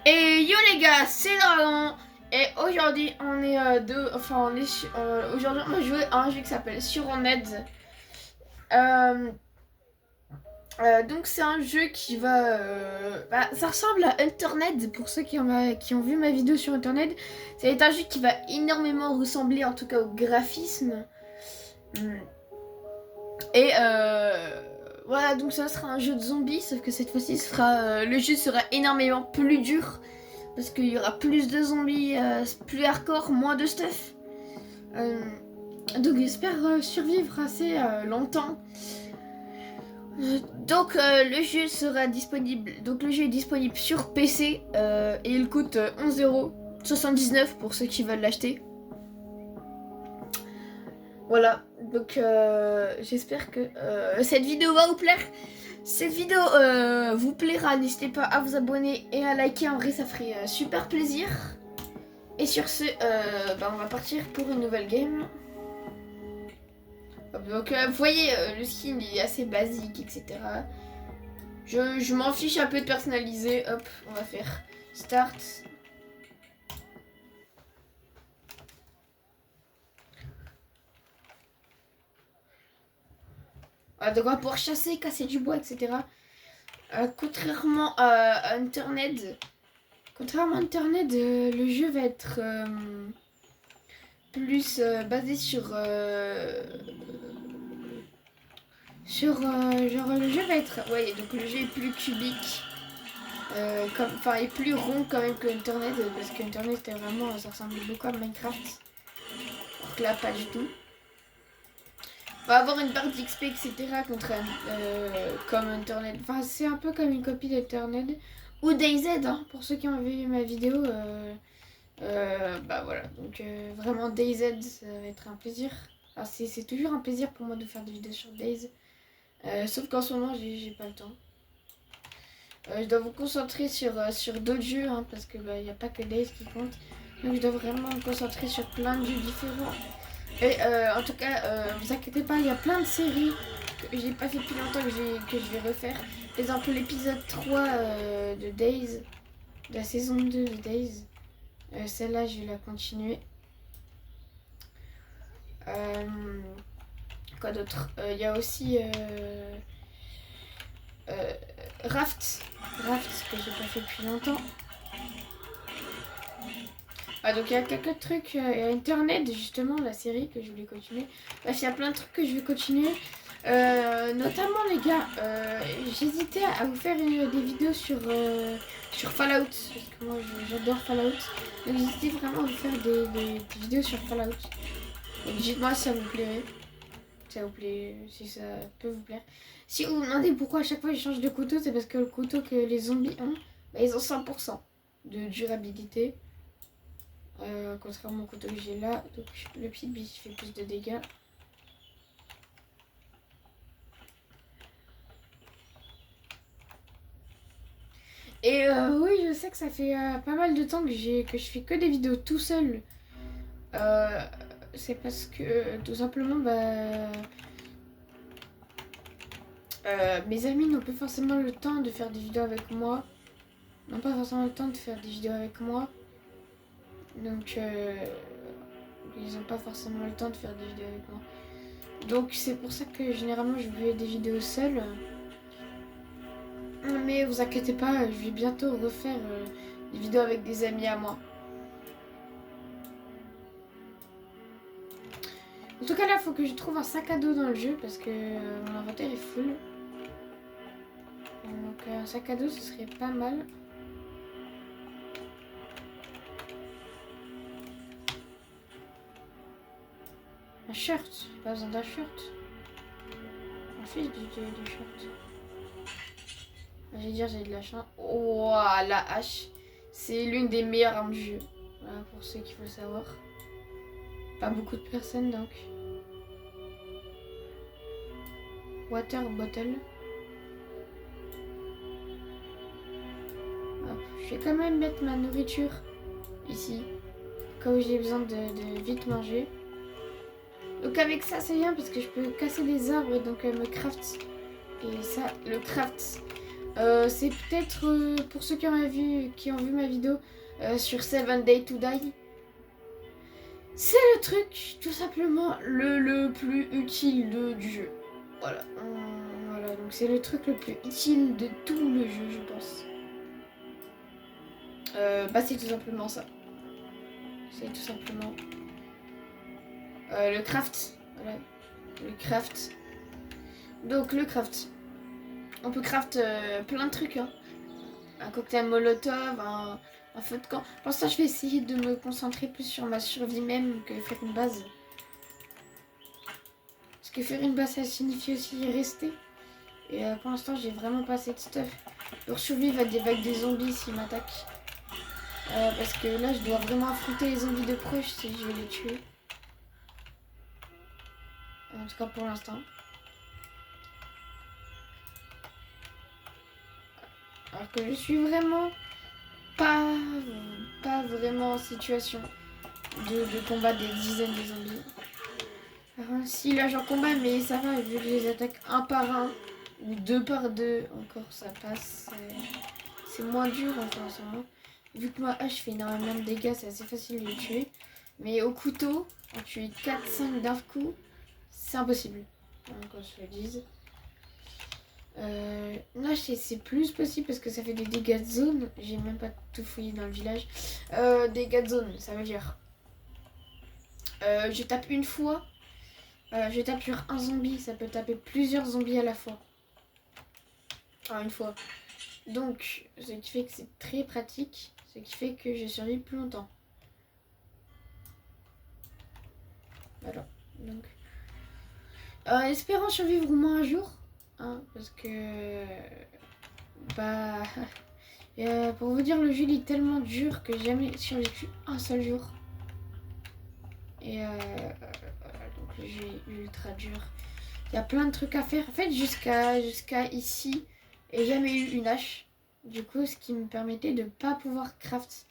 Et yo les gars, c'est Dragon. Et aujourd'hui on est aujourd'hui on va jouer à un jeu qui s'appelle Suroned. Euh, donc c'est un jeu qui va, ça ressemble à Internet pour ceux qui ont vu ma vidéo sur Internet. C'est un jeu qui va énormément ressembler en tout cas au graphisme. Hum. Et voilà, donc ça sera un jeu de zombies, sauf que cette fois-ci le jeu sera énormément plus dur. Parce qu'il y aura plus de zombies, plus hardcore, moins de stuff. Donc j'espère survivre assez longtemps. Donc le jeu sera disponible. Donc le jeu est disponible sur PC et il coûte 11,79€ pour ceux qui veulent l'acheter. Voilà, donc j'espère que cette vidéo va vous plaire. Cette vidéo vous plaira, n'hésitez pas à vous abonner et à liker, en vrai ça ferait super plaisir. Et sur ce, on va partir pour une nouvelle game. Donc vous voyez, le skin il est assez basique, etc. Je m'en fiche un peu de personnaliser. Hop, on va faire start. Voilà, donc on va pouvoir chasser, casser du bois, etc. Contrairement à Internet, le jeu va être plus basé sur genre le jeu va être, ouais, donc le jeu est plus cubique, enfin est plus rond quand même que Internet, parce que Internet c'était vraiment, ça ressemble beaucoup à Minecraft, alors que là pas du tout. On va avoir une barre d'XP, etc. Comme Internet. Enfin, c'est un peu comme une copie d'Internet. Ou DayZ, hein, pour ceux qui ont vu ma vidéo. Voilà, donc vraiment DayZ, ça va être un plaisir. Alors, c'est toujours un plaisir pour moi de faire des vidéos sur DayZ. Sauf qu'en ce moment, j'ai pas le temps. Je dois vous concentrer sur d'autres jeux, hein, parce que il n'y a pas que DayZ qui compte. Donc je dois vraiment me concentrer sur plein de jeux différents. Et en tout cas, vous inquiétez pas, il y a plein de séries que j'ai pas fait depuis longtemps que je vais refaire. Par exemple, l'épisode 3 de Days, de la saison 2 de Days. Celle-là, je vais la continuer. Quoi d'autre? Il y a aussi Raft, que j'ai pas fait depuis longtemps. Donc il y a quelques trucs, Internet justement, la série que je voulais continuer. Bref, il y a plein de trucs que je vais continuer. Notamment les gars, j'hésitais à vous faire des vidéos sur Fallout, parce que moi j'adore Fallout. Donc j'hésitais vraiment à vous faire des vidéos sur Fallout. Donc dites-moi si ça vous plairait. Si ça vous plaît, si ça peut vous plaire. Si vous vous demandez pourquoi à chaque fois je change de couteau, c'est parce que le couteau que les zombies ont, ils ont 100% de durabilité. Contrairement au couteau que j'ai là, donc le petit biche fait plus de dégâts. Et oui, je sais que ça fait pas mal de temps que je fais que des vidéos tout seul. C'est parce que tout simplement, mes amis n'ont pas forcément le temps de faire des vidéos avec moi. N'ont pas forcément le temps de faire des vidéos avec moi. Donc, ils n'ont pas forcément le temps de faire des vidéos avec moi. Donc, c'est pour ça que généralement, je fais des vidéos seule. Mais vous inquiétez pas, je vais bientôt refaire des vidéos avec des amis à moi. En tout cas, là, il faut que je trouve un sac à dos dans le jeu parce que mon inventaire est full. Donc, un sac à dos, ce serait pas mal. Un shirt, j'ai pas besoin d'un shirt. On fait du shirt. J'allais dire, j'ai de la chance. Oh, la hache. C'est l'une des meilleures armes du jeu. Voilà, pour ceux qui veulent savoir. Pas beaucoup de personnes donc. Water bottle. Hop. Je vais quand même mettre ma nourriture ici. Quand j'ai besoin de vite manger. Donc avec ça c'est bien parce que je peux casser des arbres et donc me craft. Et ça, le craft C'est peut-être pour ceux qui ont vu ma vidéo sur 7 Days to Die. C'est le truc, tout simplement, le plus utile du jeu. Voilà. Voilà, donc c'est le truc le plus utile de tout le jeu, je pense. Bah c'est tout simplement ça. C'est tout simplement le craft. Voilà. Le craft. Donc le craft. On peut craft plein de trucs. Hein. Un cocktail molotov, un feu de camp. Pour ça, je vais essayer de me concentrer plus sur ma survie même que faire une base. Parce que faire une base, ça signifie aussi rester. Et pour l'instant, j'ai vraiment pas assez de stuff pour survivre à des vagues de zombies s'ils m'attaquent. Parce que là, je dois vraiment affronter les zombies de proche si je veux les tuer. En tout cas, pour l'instant. Alors que je suis vraiment pas vraiment en situation de combattre des dizaines de zombies. Alors, si là j'en combats, mais ça va, vu que je les attaque un par un ou deux par deux, encore ça passe. C'est moins dur encore ça. Hein. Vu que ma hache fait énormément de dégâts, c'est assez facile de les tuer. Mais au couteau, en tuer 4-5 d'un coup, c'est impossible. Quand je le dise. Là c'est plus possible parce que ça fait des dégâts de zone. J'ai même pas tout fouillé dans le village. Dégâts de zone, ça veut dire je tape une fois, je tape sur un zombie, ça peut taper plusieurs zombies à la fois. Une fois. Donc ce qui fait que c'est très pratique, ce qui fait que je survis plus longtemps. Voilà. Donc espérons survivre au moins un jour. Hein, parce que bah pour vous dire, le jeu il est tellement dur que j'ai jamais survécu un seul jour. Et donc le jeu est ultra dur. Il y a plein de trucs à faire. En fait, jusqu'à ici, j'ai jamais eu une hache. Du coup, ce qui me permettait de pas pouvoir craft.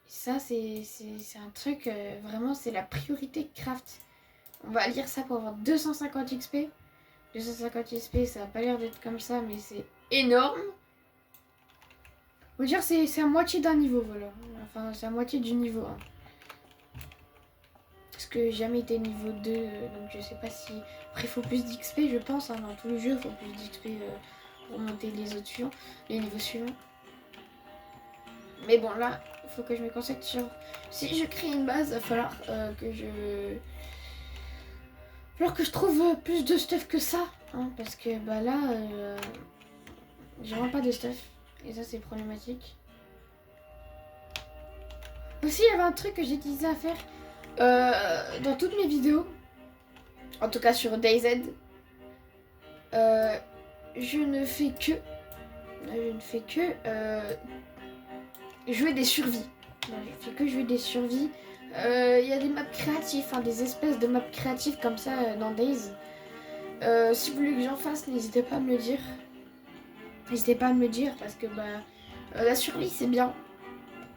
Ça, c'est un truc, vraiment, c'est la priorité craft. On va lire ça pour avoir 250 XP. 250 XP, ça a pas l'air d'être comme ça, mais c'est énorme. On va dire c'est à moitié d'un niveau, voilà. Enfin, c'est à moitié du niveau 1. Parce que j'ai jamais été niveau 2, donc je sais pas si... Après, il faut plus d'XP, je pense. Hein, dans tous les jeux, il faut plus d'XP pour monter les autres suivants, les niveaux suivants. Mais bon, là, il faut que je me concentre sur... Si je crée une base, il va falloir que je... que je trouve plus de stuff que ça. Hein, parce que bah là, j'ai vraiment pas de stuff. Et ça, c'est problématique. Aussi, il y avait un truc que j'ai utilisé à faire dans toutes mes vidéos. En tout cas sur DayZ. Je ne fais que... jouer des survies. Je fais que jouer des survies. Il y a des maps créatives, hein, des espèces de maps créatives comme ça dans Days. Si vous voulez que j'en fasse, n'hésitez pas à me le dire. N'hésitez pas à me le dire parce que bah, la survie c'est bien.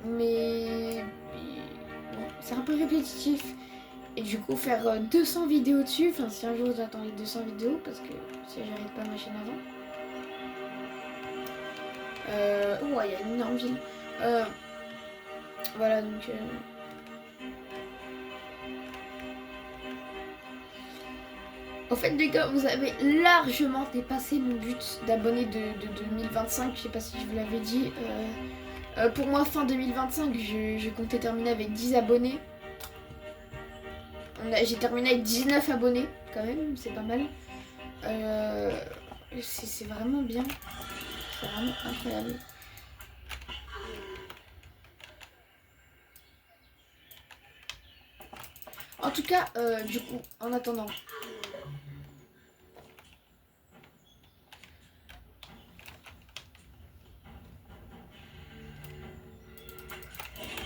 Mais bon, c'est un peu répétitif. Et du coup faire 200 vidéos dessus, enfin si un jour j'attends les 200 vidéos parce que si j'arrête pas ma chaîne avant. Oh il y a une énorme ville. Voilà donc en fait les gars, vous avez largement dépassé mon but d'abonnés de 2025, je sais pas si je vous l'avais dit. Pour moi fin 2025 je comptais terminer avec 10 abonnés. J'ai terminé avec 19 abonnés quand même, c'est pas mal. C'est vraiment bien. C'est vraiment incroyable. En tout cas, du coup, en attendant.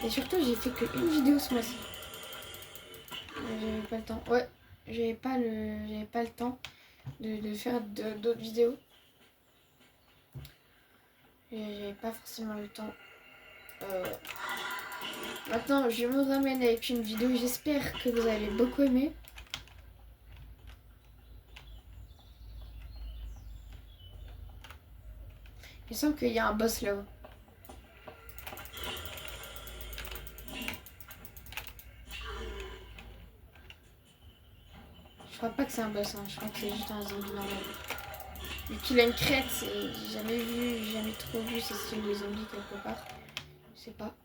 Et surtout, j'ai fait qu'une vidéo ce mois-ci. J'avais pas le temps. Ouais, j'avais pas le temps de faire d'autres vidéos. J'avais pas forcément le temps. Maintenant, je me ramène avec une vidéo. J'espère que vous allez beaucoup aimer. Il semble qu'il y a un boss là-haut. Je crois pas que c'est un boss, hein. Je crois que c'est juste un zombie normal. Vu qu'il a une crête, j'ai jamais trop vu ce style de zombie quelque part. Je sais pas.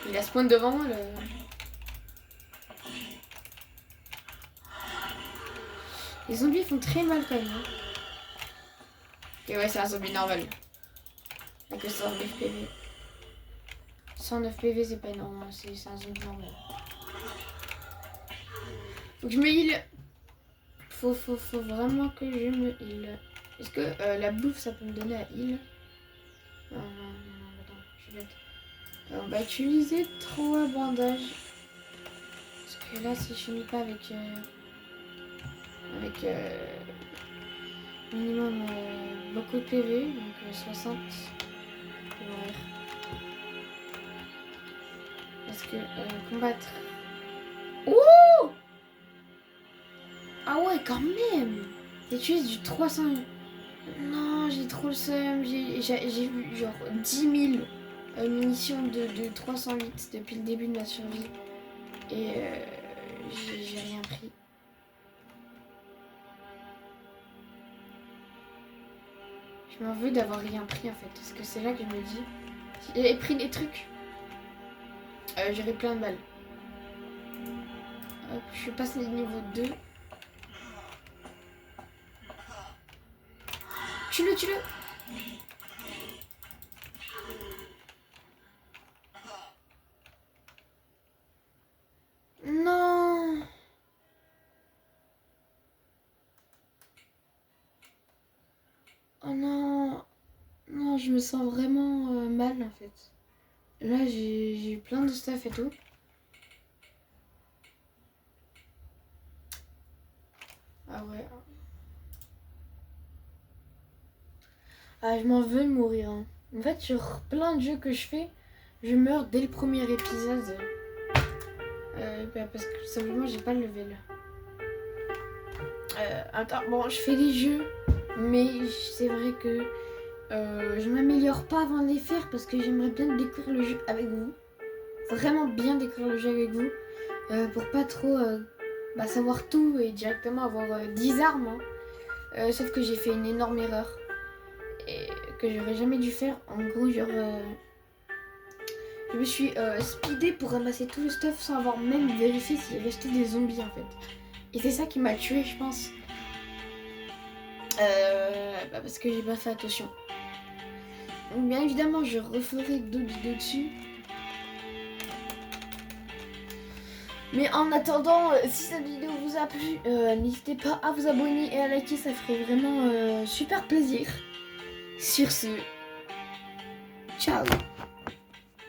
Il a spawn devant moi, le... Les zombies font très mal quand même. Hein. Ok, ouais, c'est un zombie normal. Avec 109 PV. 109 PV, c'est pas énorme, hein. C'est un zombie normal. Faut que je me heal. Faut vraiment que je me heal. Est-ce que la bouffe, ça peut me donner à heal? Non, attends, je suis bête. On va utiliser 3 bandages. Parce que là, si je finis pas avec minimum beaucoup de PV, donc 60, je vais mourir. Parce que combattre. Ouh! Ah ouais, quand même! J'utilise du 300. Non, j'ai trop le seum. J'ai vu genre 10 000 munitions de 308 depuis le début de ma survie. Et j'ai rien pris. Je m'en veux d'avoir rien pris en fait. Parce que c'est là que je me dis. Si j'avais pris des trucs, j'aurais plein de balles. Hop, je suis passé niveau 2. Tue-le, tue-le! Non! Oh non! Non, je me sens vraiment mal en fait. Là, j'ai eu plein de stuff et tout. Ah ouais. Ah, je m'en veux de mourir. Hein. En fait, sur plein de jeux que je fais, je meurs dès le premier épisode. Parce que simplement, j'ai pas le level. Attends, bon, je fais des jeux, mais c'est vrai que je m'améliore pas avant de les faire parce que j'aimerais bien découvrir le jeu avec vous. Vraiment bien découvrir le jeu avec vous. Pour pas trop savoir tout et directement avoir 10 armes. Hein. Sauf que j'ai fait une énorme erreur. Et que j'aurais jamais dû faire. En gros, genre, je me suis speedé pour ramasser tout le stuff sans avoir même vérifié s'il restait des zombies en fait. Et c'est ça qui m'a tué, je pense. Parce que j'ai pas fait attention. Donc, bien évidemment, je referai d'autres vidéos dessus. Mais en attendant, si cette vidéo vous a plu, n'hésitez pas à vous abonner et à liker, ça ferait vraiment super plaisir. Sur ce, ciao!